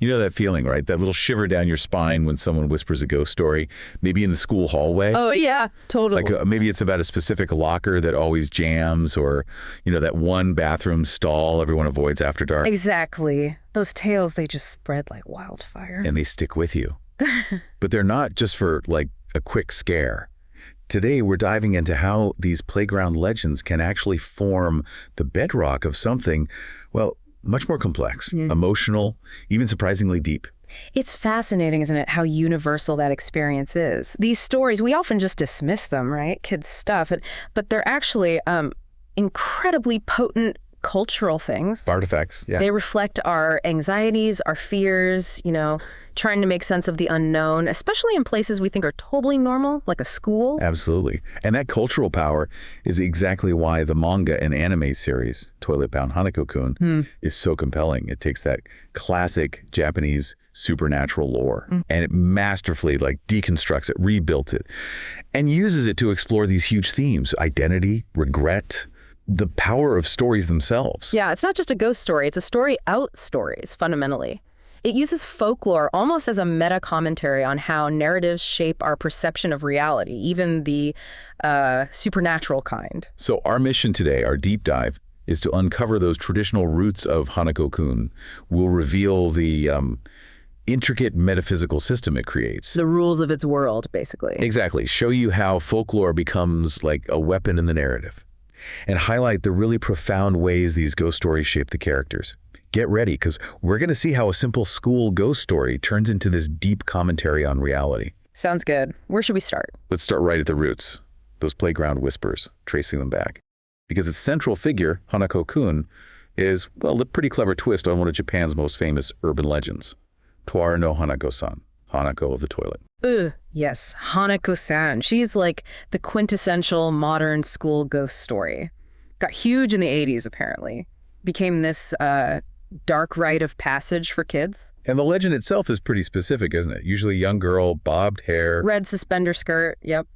You know that feeling, right? That little shiver down your spine when someone whispers a ghost story, maybe in the school hallway. Oh, yeah, totally. Like maybe it's about a specific locker that always jams, or, that one bathroom stall everyone avoids after dark. Exactly. Those tales, they just spread like wildfire. And they stick with you. But they're not just for like a quick scare. Today, we're diving into how these playground legends can actually form the bedrock of something, well, much more complex, emotional, even surprisingly deep. It's fascinating, isn't it, how universal that experience is. These stories, we often just dismiss them, right? Kids' stuff. But they're actually incredibly potent cultural things. Artifacts, yeah. They reflect our anxieties, our fears, trying to make sense of the unknown, especially in places we think are totally normal, like a school. Absolutely. And that cultural power is exactly why the manga and anime series, Toilet-Bound Hanako-kun, is so compelling. It takes that classic Japanese supernatural lore and it masterfully deconstructs it, rebuilds it, and uses it to explore these huge themes: identity, regret, the power of stories themselves. Yeah, it's not just a ghost story, it's a story out stories, fundamentally. It uses folklore almost as a meta-commentary on how narratives shape our perception of reality, even the supernatural kind. So our mission today, our deep dive, is to uncover those traditional roots of Hanako-kun. We'll reveal the intricate metaphysical system it creates. The rules of its world, basically. Exactly. Show you how folklore becomes like a weapon in the narrative, and highlight the really profound ways these ghost stories shape the characters. Get ready, because we're going to see how a simple school ghost story turns into this deep commentary on reality. Sounds good. Where should we start? Let's start right at the roots, those playground whispers, tracing them back. Because its central figure, Hanako-kun, is, well, a pretty clever twist on one of Japan's most famous urban legends, Toilet no Hanako-san, Hanako of the toilet. Yes, Hanako-san. She's like the quintessential modern school ghost story. Got huge in the 80s, apparently. Became this dark rite of passage for kids. And the legend itself is pretty specific, isn't it? Usually a young girl, bobbed hair. Red suspender skirt, yep.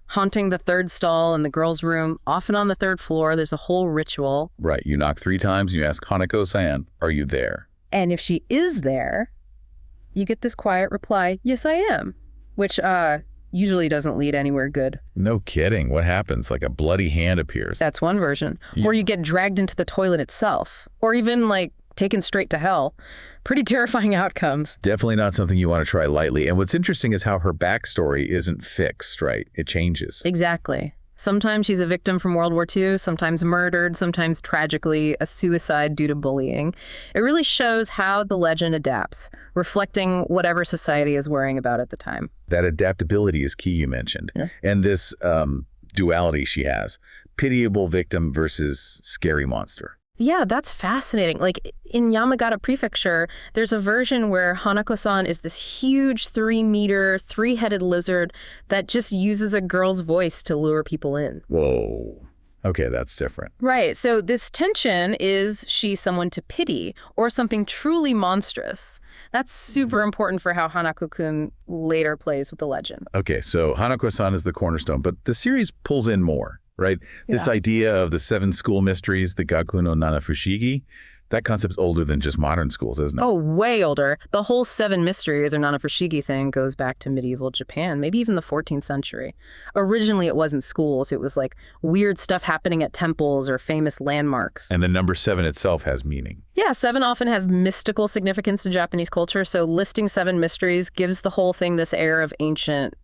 Haunting the third stall in the girls' room, often on the third floor. There's a whole ritual. Right, you knock 3 times and you ask Hanako-san, are you there? And if she is there, you get this quiet reply, yes, I am, which usually doesn't lead anywhere good. No kidding. What happens? Like a bloody hand appears. That's one version. Or you get dragged into the toilet itself, or even taken straight to hell. Pretty terrifying outcomes. Definitely not something you want to try lightly. And what's interesting is how her backstory isn't fixed, right? It changes. Exactly. Sometimes she's a victim from World War II, sometimes murdered, sometimes tragically a suicide due to bullying. It really shows how the legend adapts, reflecting whatever society is worrying about at the time. That adaptability is key, you mentioned. Yeah. And this duality she has, pitiable victim versus scary monster. Yeah, that's fascinating. In Yamagata Prefecture, there's a version where Hanako-san is this huge 3-meter, 3-headed lizard that just uses a girl's voice to lure people in. Whoa. Okay, that's different. Right. So this tension, is she someone to pity or something truly monstrous? That's super important for how Hanako-kun later plays with the legend. Okay, so Hanako-san is the cornerstone, but the series pulls in more. Right? Yeah. This idea of the 7 school mysteries, the Gaku no Nanafushigi, that concept's older than just modern schools, isn't it? Oh, way older. The whole 7 mysteries or Nanafushigi thing goes back to medieval Japan, maybe even the 14th century. Originally, it wasn't schools. It was weird stuff happening at temples or famous landmarks. And the number 7 itself has meaning. Yeah, 7 often has mystical significance to Japanese culture, so listing 7 mysteries gives the whole thing this air of ancient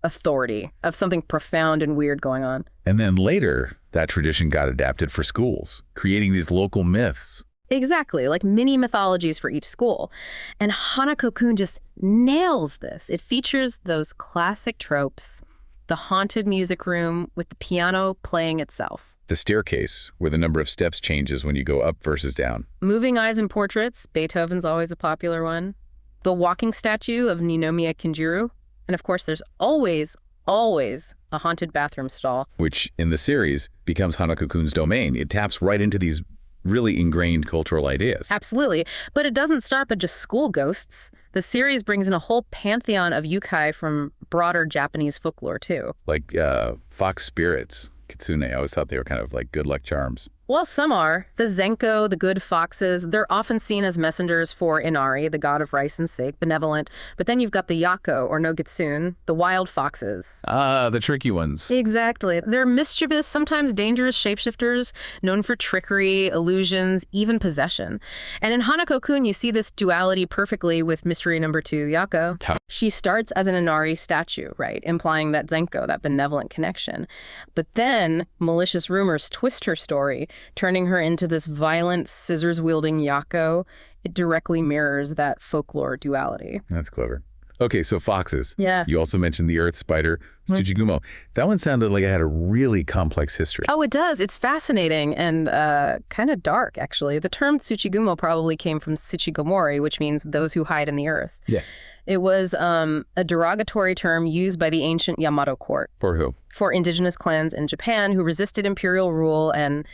authority, of something profound and weird going on. And then later, that tradition got adapted for schools, creating these local myths. Exactly, like mini mythologies for each school. And Hanako-kun just nails this. It features those classic tropes, the haunted music room with the piano playing itself. The staircase, where the number of steps changes when you go up versus down. Moving eyes and portraits, Beethoven's always a popular one. The walking statue of Ninomiya Kinjiro. And of course, there's always a haunted bathroom stall. Which, in the series, becomes Hanako-kun's domain. It taps right into these really ingrained cultural ideas. Absolutely. But it doesn't stop at just school ghosts. The series brings in a whole pantheon of yukai from broader Japanese folklore, too. Like fox spirits, kitsune. I always thought they were kind of like good luck charms. While some are, the Zenko, the good foxes, they're often seen as messengers for Inari, the god of rice and sake, benevolent. But then you've got the Yako, or no Gitsune, the wild foxes. Ah, the tricky ones. Exactly. They're mischievous, sometimes dangerous shapeshifters, known for trickery, illusions, even possession. And in Hanako-kun, you see this duality perfectly with mystery number 2, Yako. She starts as an Inari statue, right, implying that Zenko, that benevolent connection. But then malicious rumors twist her story, turning her into this violent, scissors-wielding Yako. It directly mirrors that folklore duality. That's clever. Okay, so foxes. Yeah. You also mentioned the earth spider, Tsuchigumo. That one sounded like it had a really complex history. Oh, it does. It's fascinating and kind of dark, actually. The term Tsuchigumo probably came from Tsuchigomori, which means those who hide in the earth. Yeah. It was a derogatory term used by the ancient Yamato court. For who? For indigenous clans in Japan who resisted imperial rule and,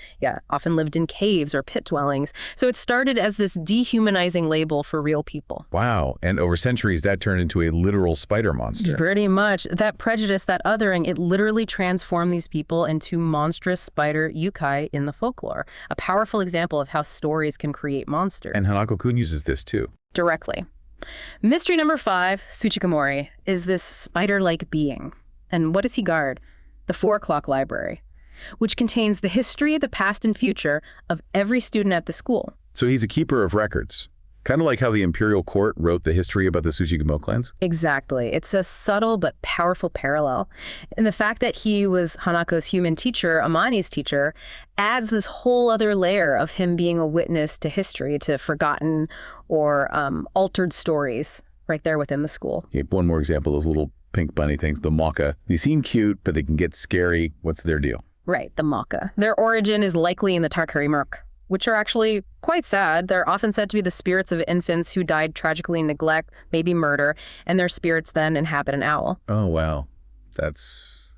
often lived in caves or pit dwellings. So it started as this dehumanizing label for real people. Wow. And over centuries, that turned into a literal spider monster. Pretty much. That prejudice, that othering, it literally transformed these people into monstrous spider yukai in the folklore. A powerful example of how stories can create monsters. And Hanako-kun uses this too. Directly. Mystery number 5, Tsuchikomori, is this spider-like being. And what does he guard? The 4 o'clock library, which contains the history, the past, and future of every student at the school. So he's a keeper of records. Kind of like how the imperial court wrote the history about the Tsuchigumo clans? Exactly. It's a subtle but powerful parallel. And the fact that he was Hanako's human teacher, Amani's teacher, adds this whole other layer of him being a witness to history, to forgotten or altered stories right there within the school. Okay, one more example, those little pink bunny things, the maka. They seem cute, but they can get scary. What's their deal? Right, the maka. Their origin is likely in the Tarkari Murk, which are actually quite sad. They're often said to be the spirits of infants who died tragically in neglect, maybe murder, and their spirits then inhabit an owl. Oh, wow. That's,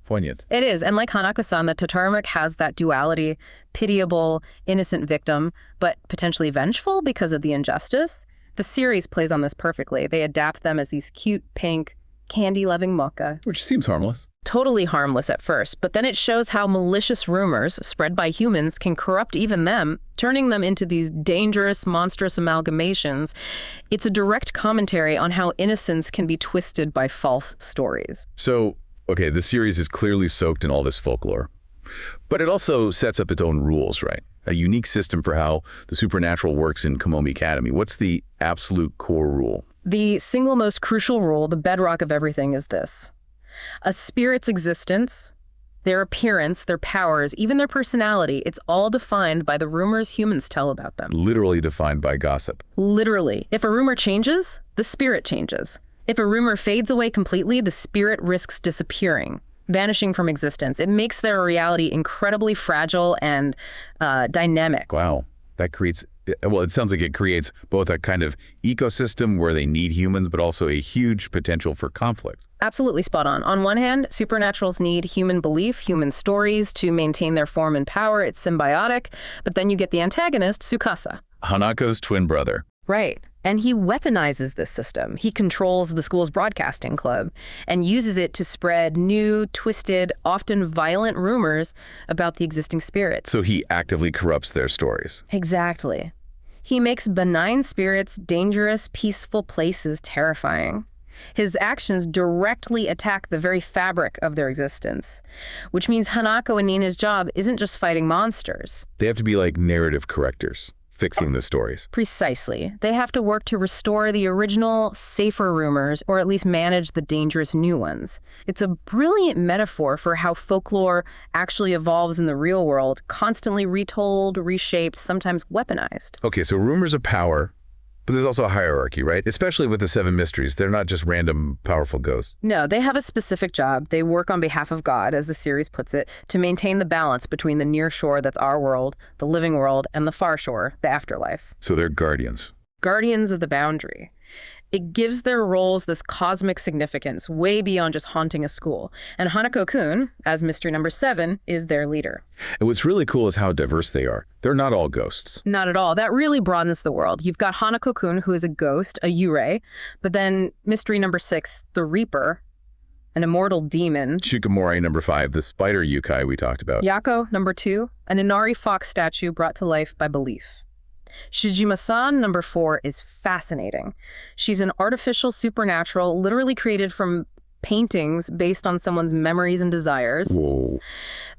poignant. It is, and like Hanako-san, the Totaramuk has that duality, pitiable, innocent victim, but potentially vengeful because of the injustice. The series plays on this perfectly. They adapt them as these cute, pink, candy-loving mocha. Which seems harmless. Totally harmless at first, but then it shows how malicious rumors spread by humans can corrupt even them, turning them into these dangerous, monstrous amalgamations. It's a direct commentary on how innocence can be twisted by false stories. So, okay, the series is clearly soaked in all this folklore, but it also sets up its own rules, right? A unique system for how the supernatural works in Komomi Academy. What's the absolute core rule? The single most crucial rule, the bedrock of everything, is this. A spirit's existence, their appearance, their powers, even their personality, it's all defined by the rumors humans tell about them. Literally defined by gossip. Literally. If a rumor changes, the spirit changes. If a rumor fades away completely, the spirit risks disappearing, vanishing from existence. It makes their reality incredibly fragile and dynamic. Wow. That creates, well, it sounds like it creates both a kind of ecosystem where they need humans, but also a huge potential for conflict. Absolutely spot on. On one hand, supernaturals need human belief, human stories to maintain their form and power. It's symbiotic. But then you get the antagonist, Tsukasa. Hanako's twin brother. Right. And he weaponizes this system. He controls the school's broadcasting club and uses it to spread new, twisted, often violent rumors about the existing spirits. So he actively corrupts their stories. Exactly. He makes benign spirits, dangerous, peaceful places terrifying. His actions directly attack the very fabric of their existence, which means Hanako and Nina's job isn't just fighting monsters. They have to be like narrative correctors, fixing the stories. Precisely. They have to work to restore the original, safer rumors, or at least manage the dangerous new ones. It's a brilliant metaphor for how folklore actually evolves in the real world, constantly retold, reshaped, sometimes weaponized. Okay, so rumors of power, but there's also a hierarchy, right? Especially with the 7 mysteries. They're not just random, powerful ghosts. No, they have a specific job. They work on behalf of God, as the series puts it, to maintain the balance between the near shore, that's our world, the living world, and the far shore, the afterlife. So they're guardians. Guardians of the boundary. It gives their roles this cosmic significance, way beyond just haunting a school. And Hanako-kun, as mystery number 7, is their leader. And what's really cool is how diverse they are. They're not all ghosts. Not at all. That really broadens the world. You've got Hanako-kun, who is a ghost, a yurei, but then mystery number 6, the Reaper, an immortal demon. Shikamori, number 5, the spider yukai we talked about. Yako, number 2, an Inari fox statue brought to life by belief. Shijima-san, number 4, is fascinating. She's an artificial supernatural literally created from paintings based on someone's memories and desires. Whoa.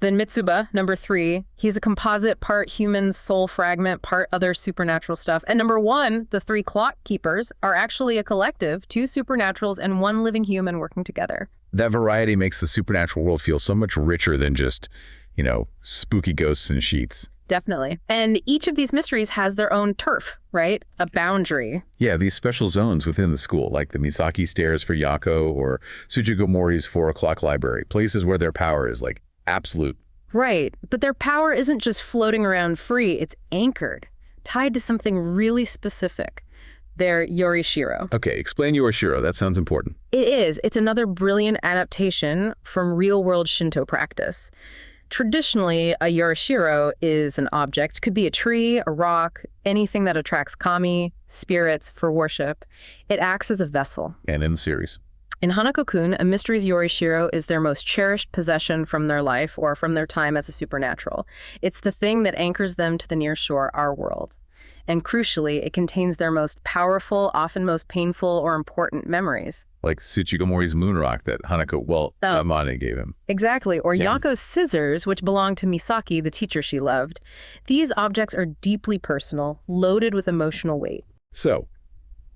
Then Mitsuba, number 3, he's a composite, part human soul fragment, part other supernatural stuff. And number 1, the 3 clock keepers are actually a collective, 2 supernaturals and 1 living human working together. That variety makes the supernatural world feel so much richer than just, spooky ghosts and sheets. Definitely. And each of these mysteries has their own turf, right? A boundary. Yeah, these special zones within the school, like the Misaki Stairs for Yako or Tsuchigomori's 4 o'clock library, places where their power is like absolute. Right. But their power isn't just floating around free. It's anchored, tied to something really specific. Their Yorishiro. Okay, explain Yorishiro. That sounds important. It is. It's another brilliant adaptation from real-world Shinto practice. Traditionally, a Yorishiro is an object. Could be a tree, a rock, anything that attracts kami, spirits, for worship. It acts as a vessel. And in the series. In Hanako-kun, a mystery's Yorishiro is their most cherished possession from their life or from their time as a supernatural. It's the thing that anchors them to the near shore, our world. And crucially, it contains their most powerful, often most painful or important memories. Like Tsuchigomori's moon rock that Amane gave him. Exactly. Or Yako's scissors, which belonged to Misaki, the teacher she loved. These objects are deeply personal, loaded with emotional weight. So,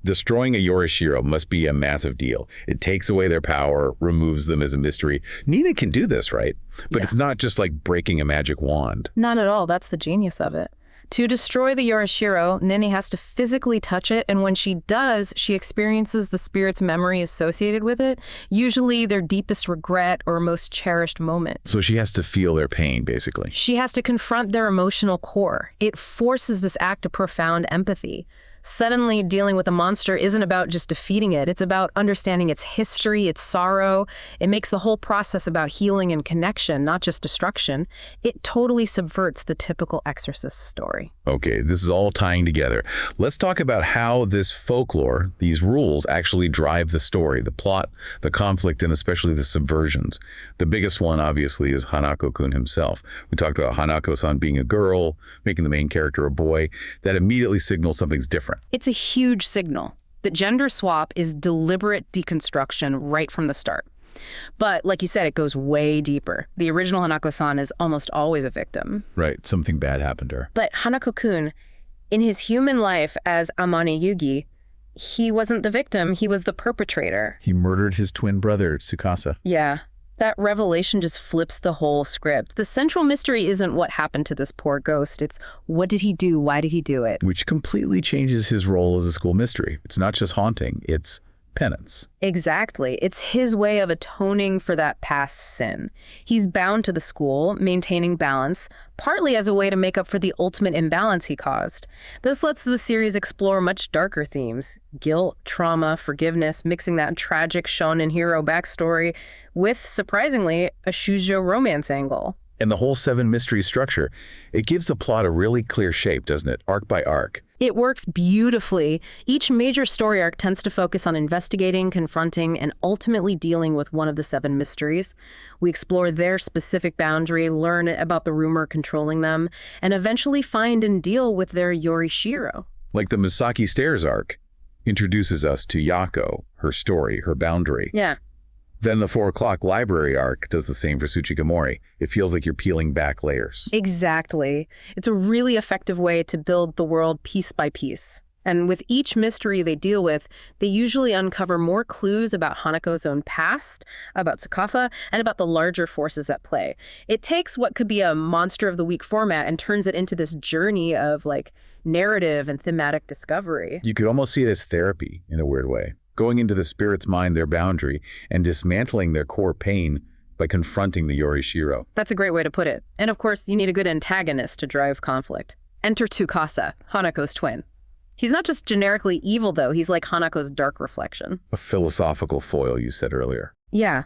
destroying a Yorishiro must be a massive deal. It takes away their power, removes them as a mystery. Nina can do this, right? But It's not just like breaking a magic wand. Not at all. That's the genius of it. To destroy the Yorishiro, Nini has to physically touch it, and when she does, she experiences the spirit's memory associated with it, usually their deepest regret or most cherished moment. So she has to feel their pain, basically. She has to confront their emotional core. It forces this act of profound empathy. Suddenly, dealing with a monster isn't about just defeating it. It's about understanding its history, its sorrow. It makes the whole process about healing and connection, not just destruction. It totally subverts the typical exorcist story. Okay, this is all tying together. Let's talk about how this folklore, these rules, actually drive the story, the plot, the conflict, and especially the subversions. The biggest one, obviously, is Hanako-kun himself. We talked about Hanako-san being a girl, making the main character a boy. That immediately signals something's different. It's a huge signal. The gender swap is deliberate deconstruction right from the start. But like you said, it goes way deeper. The original Hanako-san is almost always a victim. Right, something bad happened to her. But Hanako-kun, in his human life as Amane Yugi, he wasn't the victim, he was the perpetrator. He murdered his twin brother, Tsukasa. Yeah. That revelation just flips the whole script. The central mystery isn't what happened to this poor ghost. It's what did he do? Why did he do it? Which completely changes his role as a school mystery. It's not just haunting, it's penance. Exactly. It's his way of atoning for that past sin. He's bound to the school, maintaining balance, partly as a way to make up for the ultimate imbalance he caused. This lets the series explore much darker themes: guilt, trauma, forgiveness, mixing that tragic shonen hero backstory with, surprisingly, a shoujo romance angle. And the whole 7 mystery structure, it gives the plot a really clear shape, doesn't it? Arc by arc. It works beautifully. Each major story arc tends to focus on investigating, confronting, and ultimately dealing with one of the 7 mysteries. We explore their specific boundary, learn about the rumor controlling them, and eventually find and deal with their Yorishiro. Like the Misaki Stairs arc introduces us to Yako, her story, her boundary. Yeah. Then the 4 o'clock library arc does the same for Tsuchigomori. It feels like you're peeling back layers. Exactly. It's a really effective way to build the world piece by piece. And with each mystery they deal with, they usually uncover more clues about Hanako's own past, about Tsukasa, and about the larger forces at play. It takes what could be a Monster of the Week format and turns it into this journey of narrative and thematic discovery. You could almost see it as therapy in a weird way. Going into the spirit's mind, their boundary, and dismantling their core pain by confronting the Yorishiro. That's a great way to put it. And of course, you need a good antagonist to drive conflict. Enter Tsukasa, Hanako's twin. He's not just generically evil, though. He's like Hanako's dark reflection. A philosophical foil, you said earlier. Yeah.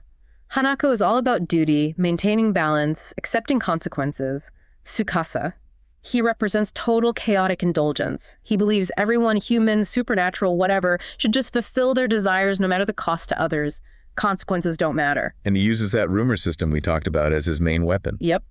Hanako is all about duty, maintaining balance, accepting consequences. Tsukasa, he represents total chaotic indulgence. He believes everyone, human, supernatural, whatever, should just fulfill their desires no matter the cost to others. Consequences don't matter. And he uses that rumor system we talked about as his main weapon. Yep.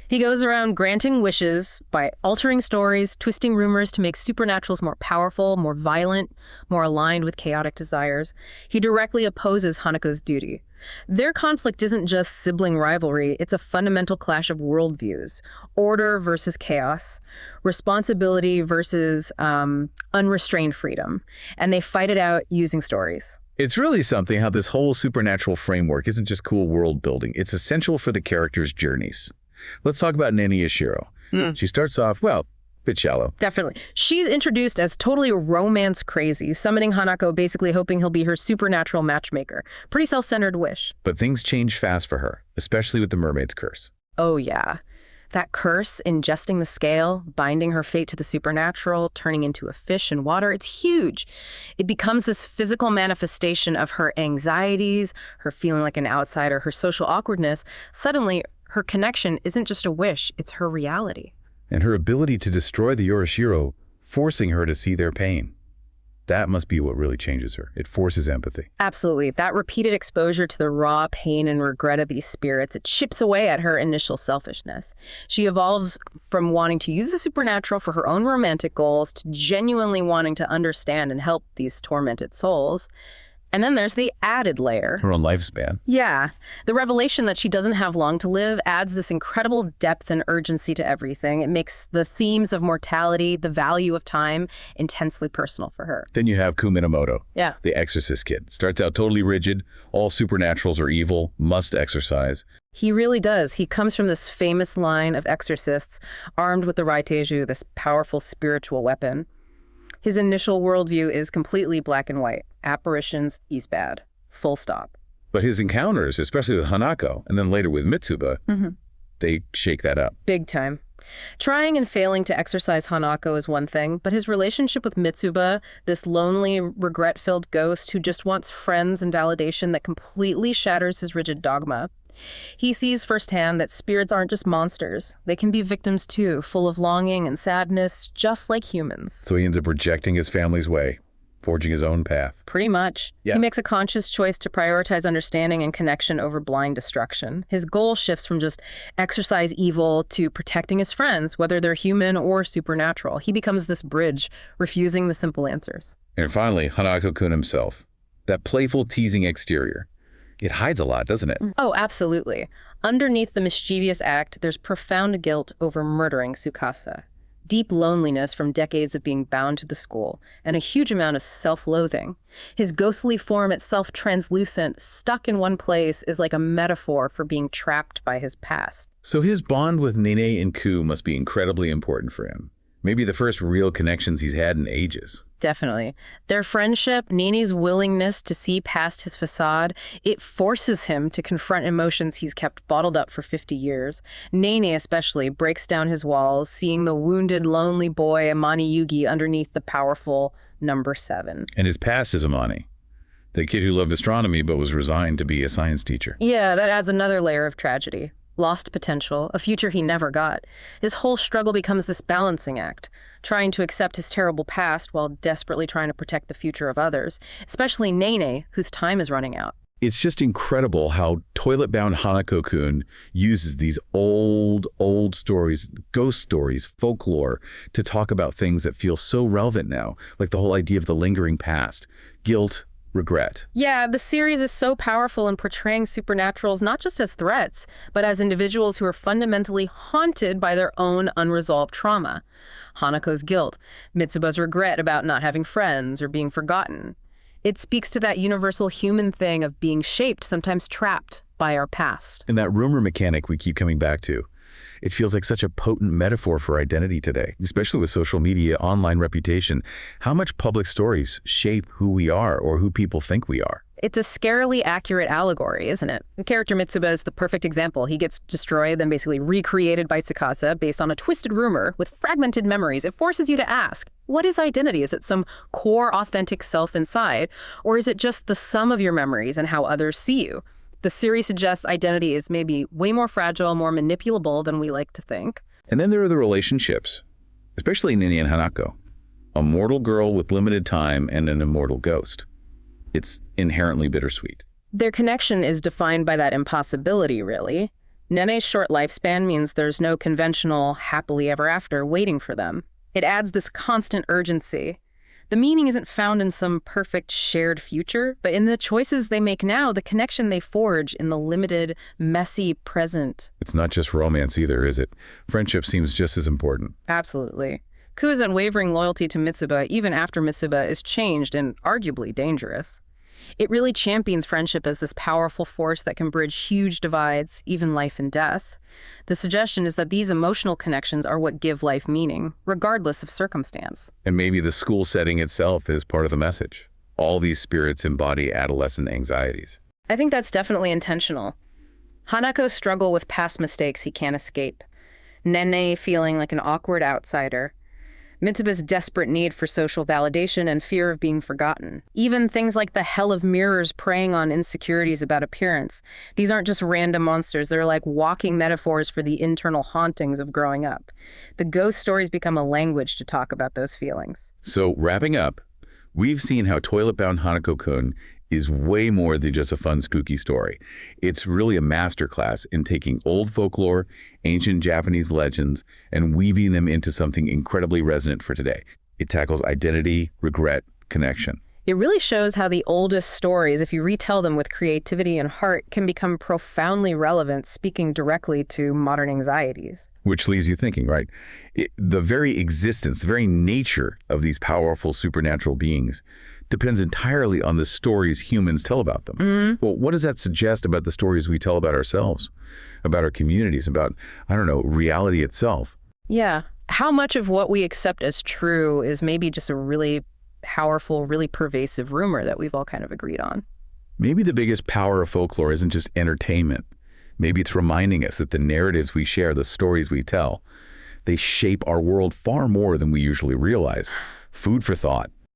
He goes around granting wishes by altering stories, twisting rumors to make supernaturals more powerful, more violent, more aligned with chaotic desires. He directly opposes Hanako's duty. Their conflict isn't just sibling rivalry, it's a fundamental clash of worldviews. Order versus chaos, responsibility versus unrestrained freedom. And they fight it out using stories. It's really something how this whole supernatural framework isn't just cool world building. It's essential for the characters' journeys. Let's talk about Nene Ishiro. She starts off, well, a bit shallow. Definitely. She's introduced as totally romance crazy, summoning Hanako, basically hoping he'll be her supernatural matchmaker. Pretty self-centered wish. But things change fast for her, especially with the mermaid's curse. Oh, yeah. That curse, ingesting the scale, binding her fate to the supernatural, turning into a fish in water, it's huge. It becomes this physical manifestation of her anxieties, her feeling like an outsider, her social awkwardness. Suddenly, her connection isn't just a wish, it's her reality. And her ability to destroy the Yorishiro, forcing her to see their pain. That must be what really changes her. It forces empathy. Absolutely. That repeated exposure to the raw pain and regret of these spirits, it chips away at her initial selfishness. She evolves from wanting to use the supernatural for her own romantic goals to genuinely wanting to understand and help these tormented souls. And then there's the added layer. Her own lifespan. Yeah. The revelation that she doesn't have long to live adds this incredible depth and urgency to everything. It makes the themes of mortality, the value of time, intensely personal for her. Then you have Kuminamoto, Yeah. the exorcist kid. Starts out totally rigid. All supernaturals are evil, must exorcise. He really does. He comes from this famous line of exorcists armed with the Raiteju, this powerful spiritual weapon. His initial worldview is completely black and white. Apparitions is bad. Full stop. But his encounters, especially with Hanako, and then later with Mitsuba, they shake that up. Big time. Trying and failing to exorcise Hanako is one thing, but his relationship with Mitsuba, this lonely, regret-filled ghost who just wants friends and validation, that completely shatters his rigid dogma. He sees firsthand that spirits aren't just monsters. They can be victims too, full of longing and sadness, just like humans. So he ends up rejecting his family's way, forging his own path. Pretty much. Yeah. He makes a conscious choice to prioritize understanding and connection over blind destruction. His goal shifts from just exorcise evil to protecting his friends, whether they're human or supernatural. He becomes this bridge, refusing the simple answers. And finally, Hanako-kun himself. That playful, teasing exterior. It hides a lot, doesn't it? Oh, absolutely. Underneath the mischievous act, there's profound guilt over murdering Tsukasa, deep loneliness from decades of being bound to the school, and a huge amount of self-loathing. His ghostly form, itself translucent, stuck in one place, is like a metaphor for being trapped by his past. So his bond with Nene and Ku must be incredibly important for him. Maybe the first real connections he's had in ages. Definitely. Their friendship, Nene's willingness to see past his facade, it forces him to confront emotions he's kept bottled up for 50 years. Nene especially breaks down his walls, seeing the wounded, lonely boy Amani Yugi underneath the powerful number 7. And his past is Amani, the kid who loved astronomy but was resigned to be a science teacher. Yeah, that adds another layer of tragedy. Lost potential, a future he never got. His whole struggle becomes this balancing act, trying to accept his terrible past while desperately trying to protect the future of others, especially Nene, whose time is running out. It's just incredible how Toilet-Bound Hanako-kun uses these old stories, ghost stories, folklore, to talk about things that feel so relevant now, like the whole idea of the lingering past, guilt, regret. Yeah, the series is so powerful in portraying supernaturals not just as threats, but as individuals who are fundamentally haunted by their own unresolved trauma. Hanako's guilt, Mitsuba's regret about not having friends or being forgotten. It speaks to that universal human thing of being shaped, sometimes trapped, by our past. And that rumor mechanic we keep coming back to. It feels like such a potent metaphor for identity today, especially with social media, online reputation. How much public stories shape who we are or who people think we are? It's a scarily accurate allegory, isn't it? The character Mitsuba is the perfect example. He gets destroyed, then basically recreated by Tsukasa based on a twisted rumor with fragmented memories. It forces you to ask, what is identity? Is it some core, authentic self inside? Or is it just the sum of your memories and how others see you? The series suggests identity is maybe way more fragile, more manipulable than we like to think. And then there are the relationships, especially Nene and Hanako. A mortal girl with limited time and an immortal ghost. It's inherently bittersweet. Their connection is defined by that impossibility, really. Nene's short lifespan means there's no conventional happily ever after waiting for them. It adds this constant urgency. The meaning isn't found in some perfect shared future, but in the choices they make now, the connection they forge in the limited, messy present. It's not just romance either, is it? Friendship seems just as important. Absolutely. Ku's unwavering loyalty to Mitsuba, even after Mitsuba is changed and arguably dangerous. It really champions friendship as this powerful force that can bridge huge divides, even life and death. The suggestion is that these emotional connections are what give life meaning, regardless of circumstance. And maybe the school setting itself is part of the message. All these spirits embody adolescent anxieties. I think that's definitely intentional. Hanako's struggle with past mistakes he can't escape. Nene feeling like an awkward outsider. Mitsuba's desperate need for social validation and fear of being forgotten. Even things like the hell of mirrors preying on insecurities about appearance. These aren't just random monsters, they're like walking metaphors for the internal hauntings of growing up. The ghost stories become a language to talk about those feelings. So, wrapping up, we've seen how Toilet-Bound Hanako-kun is way more than just a fun, spooky story. It's really a masterclass in taking old folklore, ancient Japanese legends, and weaving them into something incredibly resonant for today. It tackles identity, regret, connection. It really shows how the oldest stories, if you retell them with creativity and heart, can become profoundly relevant, speaking directly to modern anxieties. Which leaves you thinking, right? The very existence, the very nature of these powerful supernatural beings depends entirely on the stories humans tell about them. Well, what does that suggest about the stories we tell about ourselves, about our communities, about, I don't know, reality itself? Yeah. How much of what we accept as true is maybe just a really powerful, really pervasive rumor that we've all kind of agreed on? Maybe the biggest power of folklore isn't just entertainment. Maybe it's reminding us that the narratives we share, the stories we tell, they shape our world far more than we usually realize. Food for thought.